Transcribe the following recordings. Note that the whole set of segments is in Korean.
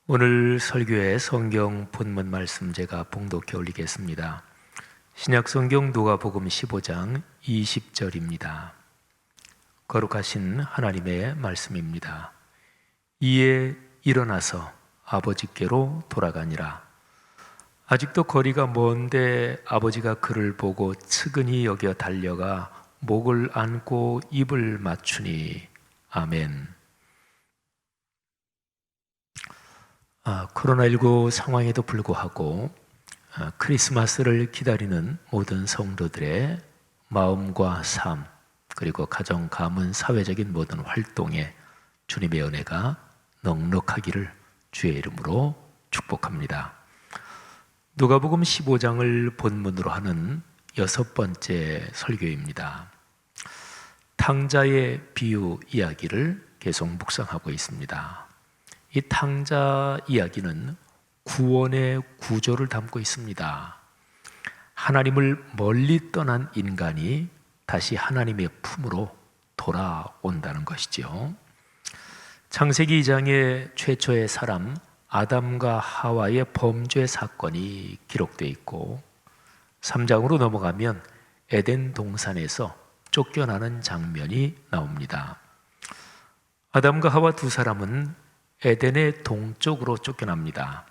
오늘 설교의 성경 본문 말씀 제가 봉독해 올리겠습니다. 신약 성경 누가복음 15장 20절입니다. 거룩하신 하나님의 말씀입니다. 이에 일어나서 아버지께로 돌아가니라. 아직도 거리가 먼데 아버지가 그를 보고 측은히 여겨 달려가 목을 안고 입을 맞추니. 아멘. 코로나19 상황에도 불구하고 크리스마스를 기다리는 모든 성도들의 마음과 삶, 그리고 가정, 가문, 사회적인 모든 활동에 주님의 은혜가 넉넉하기를 주의 이름으로 축복합니다. 누가복음 15장을 본문으로 하는 6번째 설교입니다. 탕자의 비유 이야기를 계속 묵상하고 있습니다. 이 탕자 이야기는 구원의 구조를 담고 있습니다. 하나님을 멀리 떠난 인간이 다시 하나님의 품으로 돌아온다는 것이죠. 창세기 2장의 최초의 사람 아담과 하와의 범죄 사건이 기록되어 있고 3장으로 넘어가면 에덴 동산에서 쫓겨나는 장면이 나옵니다. 아담과 하와 두 사람은 에덴의 동쪽으로 쫓겨납니다.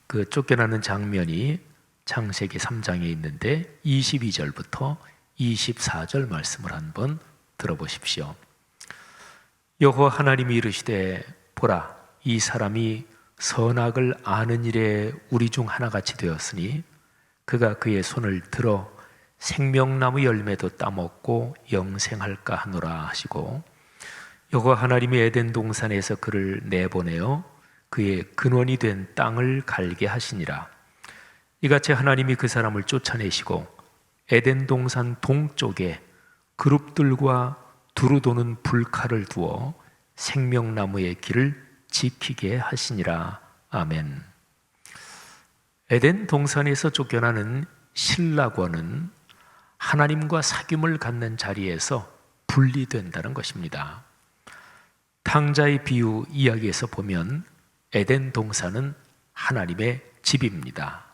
그 쫓겨나는 장면이 창세기 3장에 있는데 22절부터 24절 말씀을 한번 들어보십시오. 여호와 하나님이 이르시되 보라, 이 사람이 선악을 아는 일에 우리 중 하나같이 되었으니 그가 그의 손을 들어 생명나무 열매도 따먹고 영생할까 하노라 하시고, 여호와 하나님이 에덴 동산에서 그를 내보내어 그의 근원이 된 땅을 갈게 하시니라. 이같이 하나님이 그 사람을 쫓아내시고 에덴 동산 동쪽에 그룹들과 두루 도는 불칼을 두어 생명나무의 길을 지키게 하시니라. 아멘. 에덴 동산에서 쫓겨나는 신라권은 하나님과 사귐을 갖는 자리에서 분리된다는 것입니다. 탕자의 비유 이야기에서 보면 에덴 동산은 하나님의 집입니다.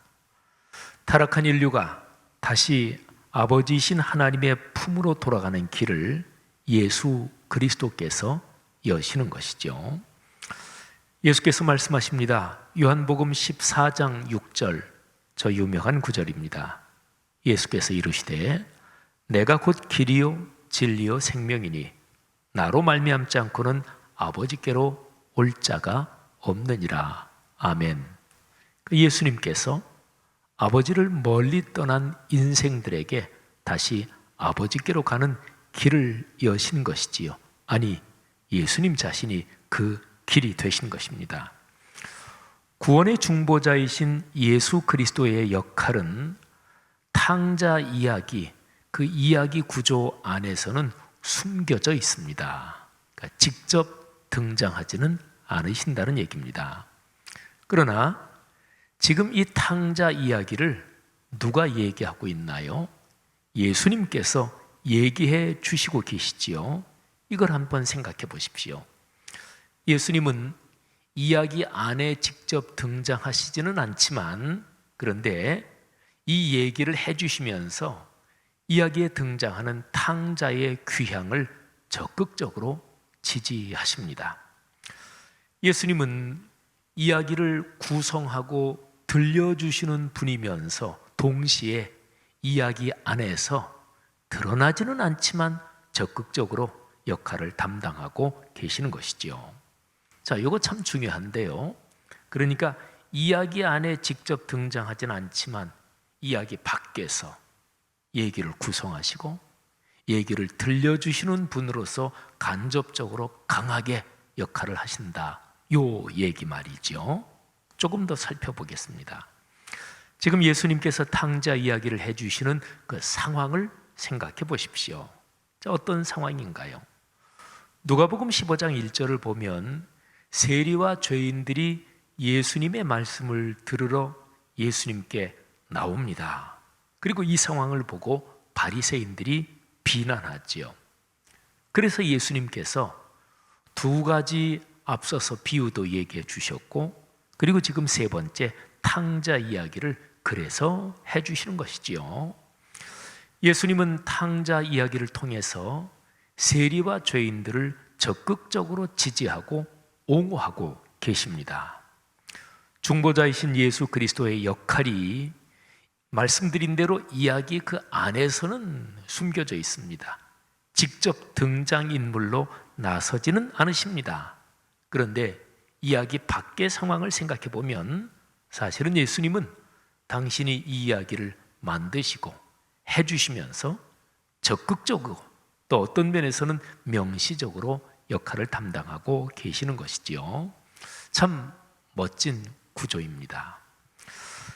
타락한 인류가 다시 아버지이신 하나님의 품으로 돌아가는 길을 예수 그리스도께서 여시는 것이죠. 예수께서 말씀하십니다. 요한복음 14장 6절, 저 유명한 구절입니다. 예수께서 이르시되 내가 곧 길이요 진리요 생명이니 나로 말미암지 않고는 아버지께로 올 자가 없느니라. 아멘. 예수님께서 아버지를 멀리 떠난 인생들에게 다시 아버지께로 가는 길을 여신 것이지요. 아니, 예수님 자신이 그 길이 되신 것입니다. 구원의 중보자이신 예수 그리스도의 역할은 탕자 이야기, 그 이야기 구조 안에서는 숨겨져 있습니다. 그러니까 직접 등장하지는 않으신다는 얘기입니다. 그러나 지금 이 탕자 이야기를 누가 얘기하고 있나요? 예수님께서 얘기해 주시고 계시지요. 이걸 한번 생각해 보십시오. 예수님은 이야기 안에 직접 등장하시지는 않지만, 그런데 이 얘기를 해 주시면서 이야기에 등장하는 탕자의 귀향을 적극적으로 지지하십니다. 예수님은 이야기를 구성하고 들려주시는 분이면서 동시에 이야기 안에서 드러나지는 않지만 적극적으로 역할을 담당하고 계시는 것이죠. 자, 이거 참 중요한데요. 그러니까 이야기 안에 직접 등장하지는 않지만 이야기 밖에서 얘기를 구성하시고 얘기를 들려주시는 분으로서 간접적으로 강하게 역할을 하신다. 요 얘기 말이죠. 조금 더 살펴보겠습니다. 지금 예수님께서 탕자 이야기를 해주시는 그 상황을 생각해 보십시오. 자, 어떤 상황인가요? 누가복음 15장 1절을 보면 세리와 죄인들이 예수님의 말씀을 들으러 예수님께 나옵니다. 그리고 이 상황을 보고 바리새인들이 비난하지요. 그래서 예수님께서 두 가지 앞서서 비유도 얘기해 주셨고 그리고 지금 세 번째 탕자 이야기를 그래서 해주시는 것이지요. 예수님은 탕자 이야기를 통해서 세리와 죄인들을 적극적으로 지지하고 옹호하고 계십니다. 중보자이신 예수 그리스도의 역할이 말씀드린 대로 이야기 그 안에서는 숨겨져 있습니다. 직접 등장인물로 나서지는 않으십니다. 그런데 이야기 밖의 상황을 생각해 보면 사실은 예수님은 당신이 이 이야기를 만드시고 해주시면서 적극적으로 또 어떤 면에서는 명시적으로 역할을 담당하고 계시는 것이지요. 참 멋진 구조입니다.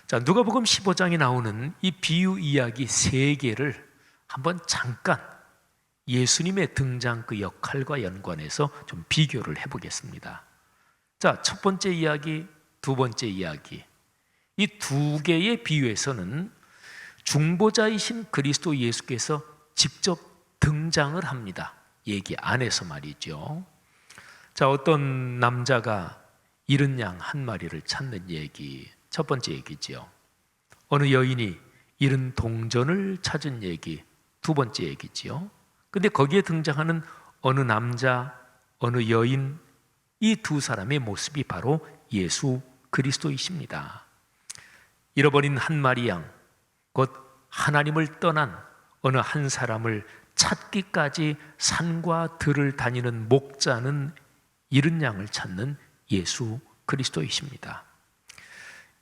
자, 누가복음 15장에 나오는 이 비유 이야기 세 개를 한번 잠깐 예수님의 등장 그 역할과 연관해서 좀 비교를 해보겠습니다. 자, 첫 번째 이야기, 두 번째 이야기. 이 두 개의 비유에서는 중보자이신 그리스도 예수께서 직접 등장을 합니다. 얘기 안에서 말이죠. 자, 어떤 남자가 잃은 양 한 마리를 찾는 얘기, 첫 번째 얘기죠. 어느 여인이 잃은 동전을 찾은 얘기, 두 번째 얘기지요. 근데 거기에 등장하는 어느 남자, 어느 여인, 이 두 사람의 모습이 바로 예수 그리스도이십니다. 잃어버린 한 마리 양, 곧 하나님을 떠난 어느 한 사람을 찾기까지 산과 들을 다니는 목자는 잃은 양을 찾는 예수 그리스도이십니다.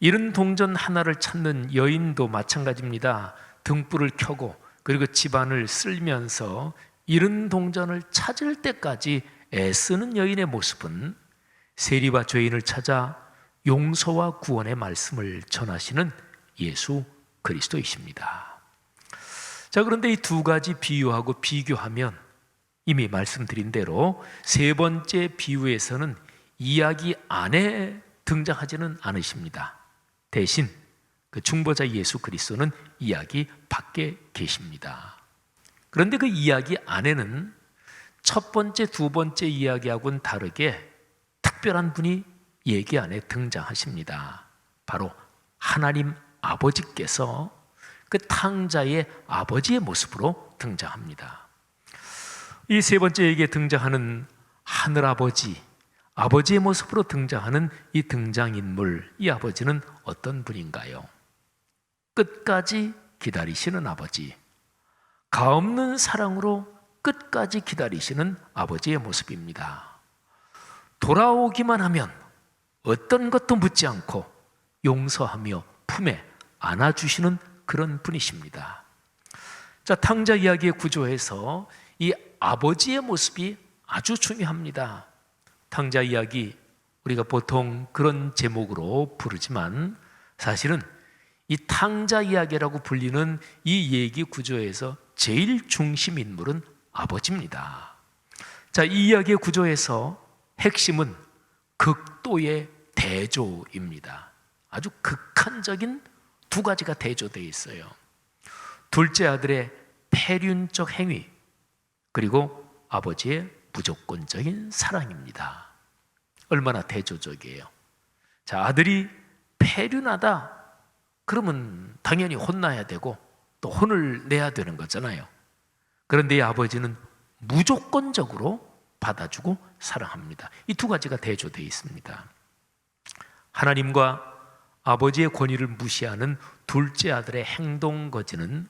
잃은 동전 하나를 찾는 여인도 마찬가지입니다. 등불을 켜고 그리고 집안을 쓸면서 잃은 동전을 찾을 때까지 애쓰는 여인의 모습은 세리와 죄인을 찾아 용서와 구원의 말씀을 전하시는 예수 그리스도이십니다. 자, 그런데 이 두 가지 비유하고 비교하면 이미 말씀드린 대로 세 번째 비유에서는 이야기 안에 등장하지는 않으십니다. 대신 그 중보자 예수 그리스도는 이야기 밖에 계십니다. 그런데 그 이야기 안에는 첫 번째, 두 번째 이야기하고는 다르게 특별한 분이 얘기 안에 등장하십니다. 바로 하나님 아버지께서 그 탕자의 아버지의 모습으로 등장합니다. 이 세 번째 얘기에 등장하는 하늘아버지, 아버지의 모습으로 등장하는 이 등장인물, 이 아버지는 어떤 분인가요? 끝까지 기다리시는 아버지, 가없는 사랑으로 끝까지 기다리시는 아버지의 모습입니다. 돌아오기만 하면 어떤 것도 묻지 않고 용서하며 품에 안아주시는 그런 분이십니다. 자, 탕자 이야기의 구조에서 이 아버지의 모습이 아주 중요합니다. 탕자 이야기, 우리가 보통 그런 제목으로 부르지만 사실은 이 탕자 이야기라고 불리는 이 얘기 구조에서 제일 중심 인물은 아버지입니다. 자, 이 이야기의 구조에서 핵심은 극도의 대조입니다. 아주 극한적인 두 가지가 대조되어 있어요. 둘째 아들의 폐륜적 행위, 그리고 아버지의 무조건적인 사랑입니다. 얼마나 대조적이에요. 자, 아들이 폐륜하다 그러면 당연히 혼나야 되고 또 혼을 내야 되는 거잖아요. 그런데 이 아버지는 무조건적으로 받아주고 사랑합니다. 이 두 가지가 대조되어 있습니다. 하나님과 아버지의 권위를 무시하는 둘째 아들의 행동 거지는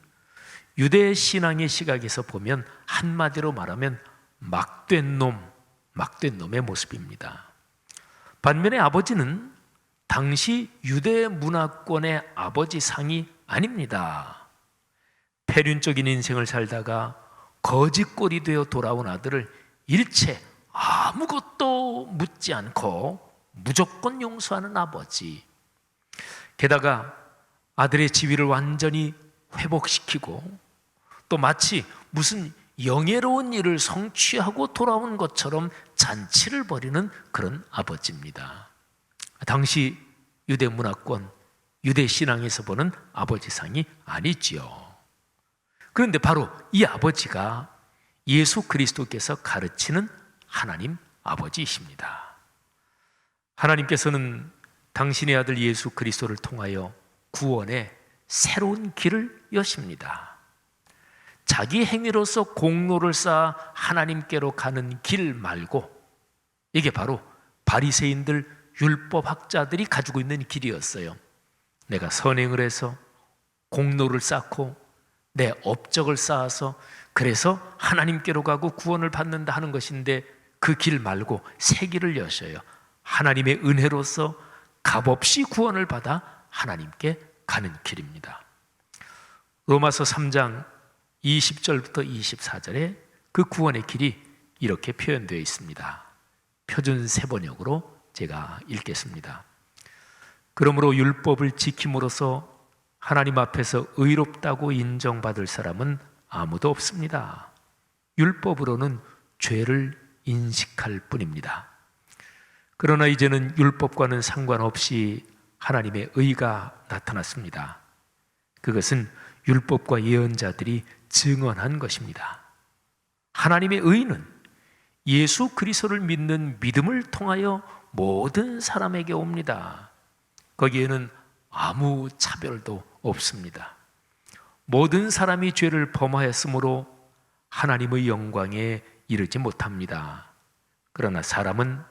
유대 신앙의 시각에서 보면 한마디로 말하면 막된 놈의 모습입니다. 반면에 아버지는 당시 유대 문화권의 아버지 상이 아닙니다. 폐륜적인 인생을 살다가 거지꼴이 되어 돌아온 아들을 일체 아무것도 묻지 않고 무조건 용서하는 아버지, 게다가 아들의 지위를 완전히 회복시키고 또 마치 무슨 영예로운 일을 성취하고 돌아온 것처럼 잔치를 벌이는 그런 아버지입니다. 당시 유대 문화권, 유대 신앙에서 보는 아버지상이 아니지요. 그런데 바로 이 아버지가 예수 그리스도께서 가르치는 하나님 아버지이십니다. 하나님께서는 당신의 아들 예수 그리스도를 통하여 구원의 새로운 길을 여십니다. 자기 행위로서 공로를 쌓아 하나님께로 가는 길 말고, 이게 바로 바리새인들 율법학자들이 가지고 있는 길이었어요. 내가 선행을 해서 공로를 쌓고 내 업적을 쌓아서 그래서 하나님께로 가고 구원을 받는다 하는 것인데, 그 길 말고 새 길을 여셔요. 하나님의 은혜로서 값없이 구원을 받아 하나님께 가는 길입니다. 로마서 3장 20절부터 24절에 그 구원의 길이 이렇게 표현되어 있습니다. 표준 세번역으로 제가 읽겠습니다. 그러므로 율법을 지킴으로써 하나님 앞에서 의롭다고 인정받을 사람은 아무도 없습니다. 율법으로는 죄를 인식할 뿐입니다. 그러나 이제는 율법과는 상관없이 하나님의 의가 나타났습니다. 그것은 율법과 예언자들이 증언한 것입니다. 하나님의 의는 예수 그리스도를 믿는 믿음을 통하여 모든 사람에게 옵니다. 거기에는 아무 차별도 없습니다. 모든 사람이 죄를 범하였으므로 하나님의 영광에 이르지 못합니다. 그러나 사람은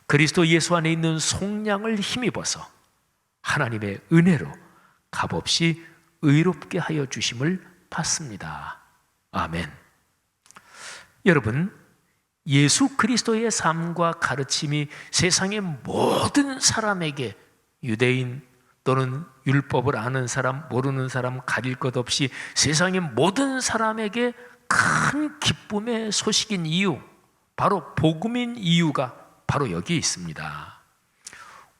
그리스도 예수 안에 있는 속량을 힘입어서 하나님의 은혜로 값없이 의롭게 하여 주심을 받습니다. 아멘. 여러분, 예수 그리스도의 삶과 가르침이 세상의 모든 사람에게, 유대인 또는 율법을 아는 사람, 모르는 사람 가릴 것 없이 세상의 모든 사람에게 큰 기쁨의 소식인 이유, 바로 복음인 이유가 바로 여기 있습니다.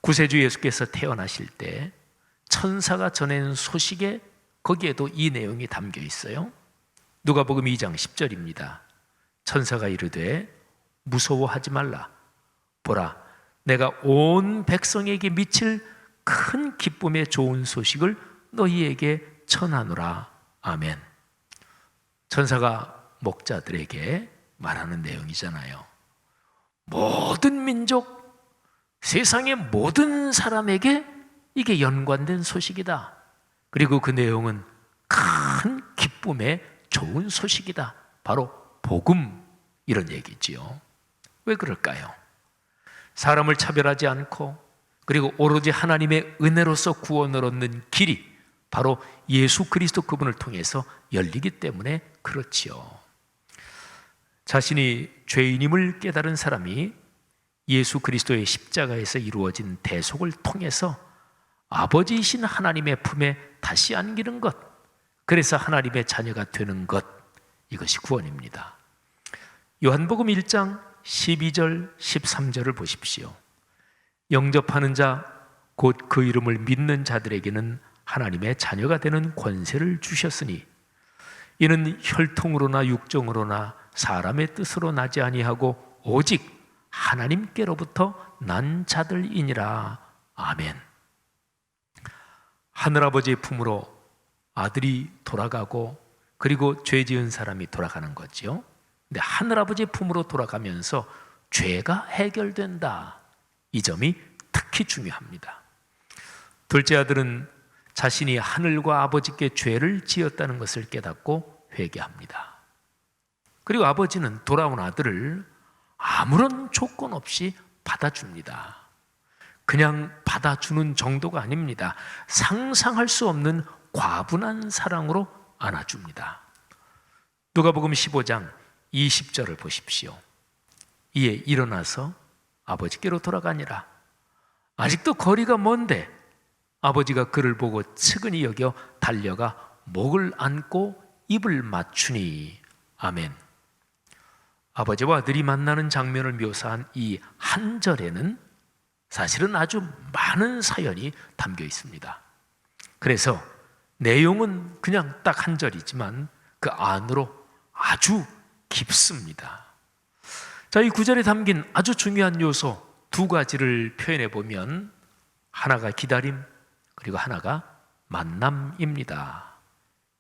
구세주 예수께서 태어나실 때 천사가 전한 소식에 거기에도 이 내용이 담겨 있어요. 누가복음 2장 10절입니다. 천사가 이르되 무서워하지 말라. 보라, 내가 온 백성에게 미칠 큰 기쁨의 좋은 소식을 너희에게 전하노라. 아멘. 천사가 목자들에게 말하는 내용이잖아요. 모든 민족, 세상의 모든 사람에게 이게 연관된 소식이다. 그리고 그 내용은 큰 기쁨의 좋은 소식이다. 바로 복음, 이런 얘기지요. 왜 그럴까요? 사람을 차별하지 않고 그리고 오로지 하나님의 은혜로서 구원을 얻는 길이 바로 예수 그리스도 그분을 통해서 열리기 때문에 그렇지요. 자신이 죄인임을 깨달은 사람이 예수 그리스도의 십자가에서 이루어진 대속을 통해서 아버지이신 하나님의 품에 다시 안기는 것, 그래서 하나님의 자녀가 되는 것, 이것이 구원입니다. 요한복음 1장 12절 13절을 보십시오. 영접하는 자, 곧 그 이름을 믿는 자들에게는 하나님의 자녀가 되는 권세를 주셨으니 이는 혈통으로나 육정으로나 사람의 뜻으로 나지 아니하고 오직 하나님께로부터 난 자들이니라. 아멘. 하늘아버지의 품으로 아들이 돌아가고 그리고 죄 지은 사람이 돌아가는 거지요. 근데 하늘아버지의 품으로 돌아가면서 죄가 해결된다. 이 점이 특히 중요합니다. 둘째 아들은 자신이 하늘과 아버지께 죄를 지었다는 것을 깨닫고 회개합니다. 그리고 아버지는 돌아온 아들을 아무런 조건 없이 받아줍니다. 그냥 받아주는 정도가 아닙니다. 상상할 수 없는 과분한 사랑으로 안아줍니다. 누가복음 15장 20절을 보십시오. 이에 일어나서 아버지께로 돌아가니라. 아직도 거리가 먼데 아버지가 그를 보고 측은히 여겨 달려가 목을 안고 입을 맞추니. 아멘. 아버지와 아들이 만나는 장면을 묘사한 이 한 절에는 사실은 아주 많은 사연이 담겨 있습니다. 그래서 내용은 그냥 딱 한 절이지만 그 안으로 아주 깊습니다. 자, 이 구절에 담긴 아주 중요한 요소 두 가지를 표현해 보면 하나가 기다림, 그리고 하나가 만남입니다.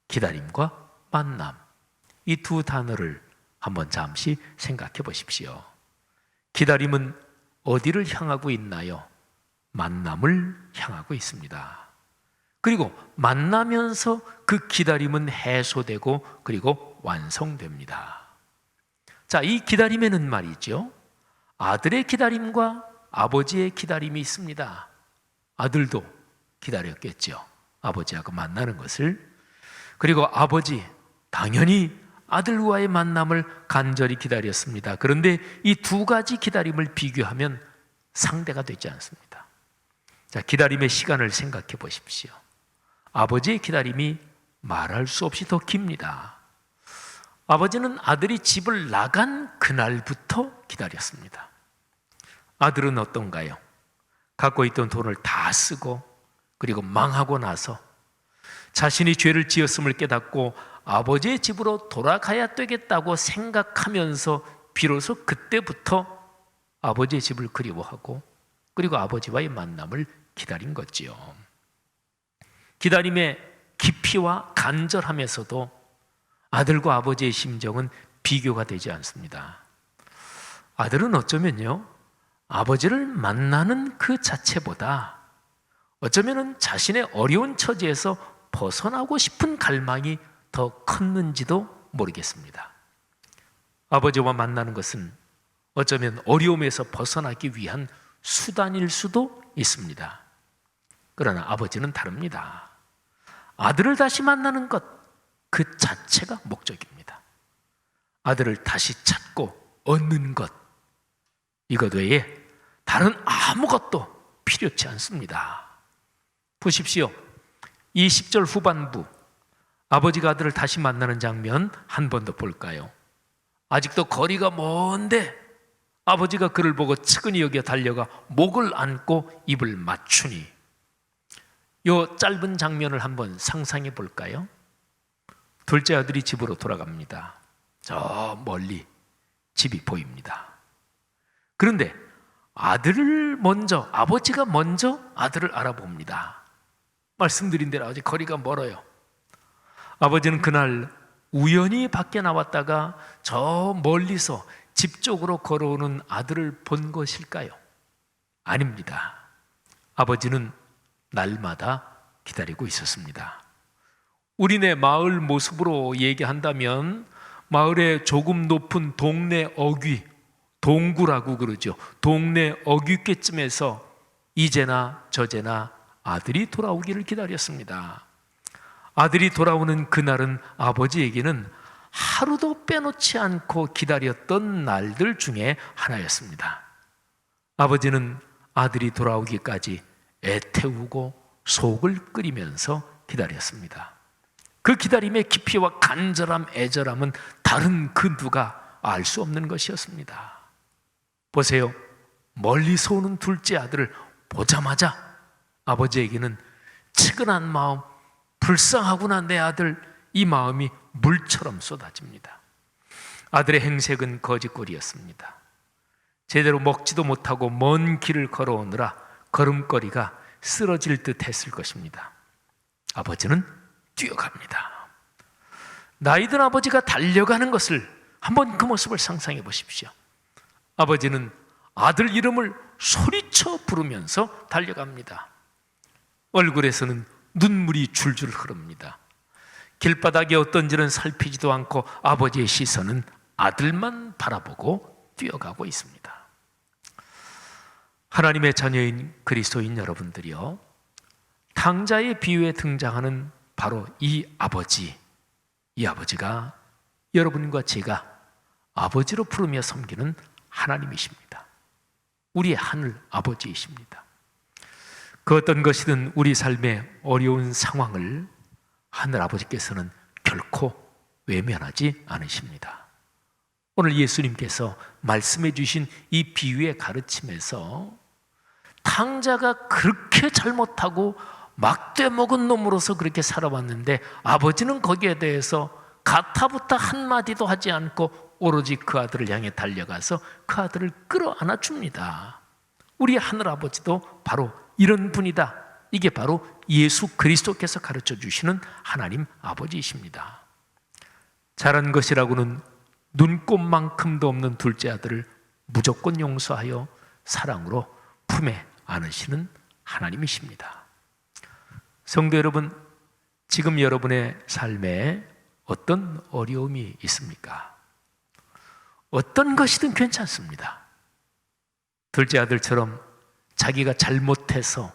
기다림과 만남, 이 두 단어를 한번 잠시 생각해 보십시오. 기다림은 어디를 향하고 있나요? 만남을 향하고 있습니다. 그리고 만나면서 그 기다림은 해소되고 그리고 완성됩니다. 자, 이 기다림에는 말이죠, 아들의 기다림과 아버지의 기다림이 있습니다. 아들도 기다렸겠죠, 아버지하고 만나는 것을. 그리고 아버지 당연히 아들과의 만남을 간절히 기다렸습니다. 그런데 이 두 가지 기다림을 비교하면 상대가 되지 않습니다. 자, 기다림의 시간을 생각해 보십시오. 아버지의 기다림이 말할 수 없이 더 깁니다. 아버지는 아들이 집을 나간 그날부터 기다렸습니다. 아들은 어떤가요? 갖고 있던 돈을 다 쓰고 그리고 망하고 나서 자신이 죄를 지었음을 깨닫고 아버지의 집으로 돌아가야 되겠다고 생각하면서 비로소 그때부터 아버지의 집을 그리워하고 그리고 아버지와의 만남을 기다린 거지요. 기다림의 깊이와 간절함에서도 아들과 아버지의 심정은 비교가 되지 않습니다. 아들은 어쩌면요, 아버지를 만나는 그 자체보다 어쩌면 자신의 어려운 처지에서 벗어나고 싶은 갈망이 더 컸는지도 모르겠습니다. 아버지와 만나는 것은 어쩌면 어려움에서 벗어나기 위한 수단일 수도 있습니다. 그러나 아버지는 다릅니다. 아들을 다시 만나는 것 그 자체가 목적입니다. 아들을 다시 찾고 얻는 것, 이것 외에 다른 아무것도 필요치 않습니다. 보십시오. 이 10절 후반부, 아버지가 아들을 다시 만나는 장면 한 번 더 볼까요? 아직도 거리가 먼데 아버지가 그를 보고 측은히 여겨 달려가 목을 안고 입을 맞추니, 이 짧은 장면을 한번 상상해 볼까요? 둘째 아들이 집으로 돌아갑니다. 저 멀리 집이 보입니다. 그런데 아버지가 먼저 아들을 알아봅니다. 말씀드린 대로 아직 거리가 멀어요. 아버지는 그날 우연히 밖에 나왔다가 저 멀리서 집 쪽으로 걸어오는 아들을 본 것일까요? 아닙니다. 아버지는 날마다 기다리고 있었습니다. 우리네 마을 모습으로 얘기한다면 마을의 조금 높은 동네 어귀, 동구라고 그러죠. 동네 어귀께쯤에서 이제나 저제나 아들이 돌아오기를 기다렸습니다. 아들이 돌아오는 그날은 아버지에게는 하루도 빼놓지 않고 기다렸던 날들 중에 하나였습니다. 아버지는 아들이 돌아오기까지 애태우고 속을 끓이면서 기다렸습니다. 그 기다림의 깊이와 간절함, 애절함은 다른 그 누가 알 수 없는 것이었습니다. 보세요. 멀리서 오는 둘째 아들을 보자마자 아버지에게는 측은한 마음, 불쌍하구나 내 아들, 이 마음이 물처럼 쏟아집니다. 아들의 행색은 거짓골이었습니다. 제대로 먹지도 못하고 먼 길을 걸어오느라 걸음걸이가 쓰러질 듯 했을 것입니다. 아버지는 뛰어갑니다. 나이든 아버지가 달려가는 것을 한번 그 모습을 상상해 보십시오. 아버지는 아들 이름을 소리쳐 부르면서 달려갑니다. 얼굴에서는 눈물이 줄줄 흐릅니다. 길바닥에 어떤지는 살피지도 않고 아버지의 시선은 아들만 바라보고 뛰어가고 있습니다. 하나님의 자녀인 그리스도인 여러분들이요, 탕자의 비유에 등장하는 바로 이 아버지가 여러분과 제가 아버지로 부르며 섬기는 하나님이십니다. 우리의 하늘 아버지이십니다. 그 어떤 것이든 우리 삶의 어려운 상황을 하늘 아버지께서는 결코 외면하지 않으십니다. 오늘 예수님께서 말씀해 주신 이 비유의 가르침에서 탕자가 그렇게 잘못하고 막대 먹은 놈으로서 그렇게 살아왔는데 아버지는 거기에 대해서 가타부타 한마디도 하지 않고 오로지 그 아들을 향해 달려가서 그 아들을 끌어안아 줍니다. 우리 하늘 아버지도 바로 이런 분이다. 이게 바로 예수 그리스도께서 가르쳐 주시는 하나님 아버지이십니다. 잘한 것이라고는 눈꼽만큼도 없는 둘째 아들을 무조건 용서하여 사랑으로 품에 안으시는 하나님이십니다. 성도 여러분, 지금 여러분의 삶에 어떤 어려움이 있습니까? 어떤 것이든 괜찮습니다. 둘째 아들처럼 자기가 잘못해서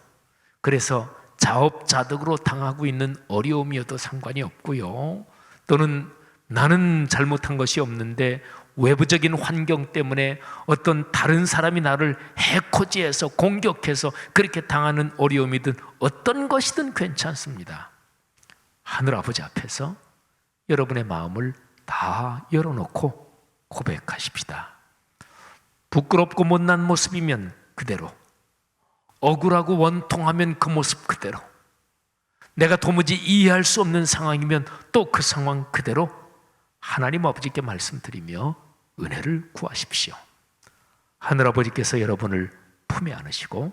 그래서 자업자득으로 당하고 있는 어려움이어도 상관이 없고요. 또는 나는 잘못한 것이 없는데 외부적인 환경 때문에 어떤 다른 사람이 나를 해코지해서 공격해서 그렇게 당하는 어려움이든 어떤 것이든 괜찮습니다. 하늘아버지 앞에서 여러분의 마음을 다 열어놓고 고백하십시다. 부끄럽고 못난 모습이면 그대로, 억울하고 원통하면 그 모습 그대로, 내가 도무지 이해할 수 없는 상황이면 또 그 상황 그대로 하나님 아버지께 말씀드리며 은혜를 구하십시오. 하늘아버지께서 여러분을 품에 안으시고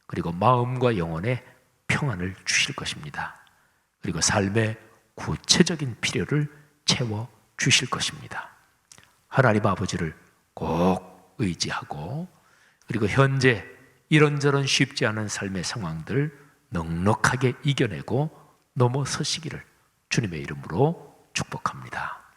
그리고 마음과 영혼에 평안을 주실 것입니다. 그리고 삶의 구체적인 필요를 채워 주실 것입니다. 하나님 아버지를 꼭 의지하고 그리고 현재 이런저런 쉽지 않은 삶의 상황들 넉넉하게 이겨내고 넘어서시기를 주님의 이름으로 축복합니다.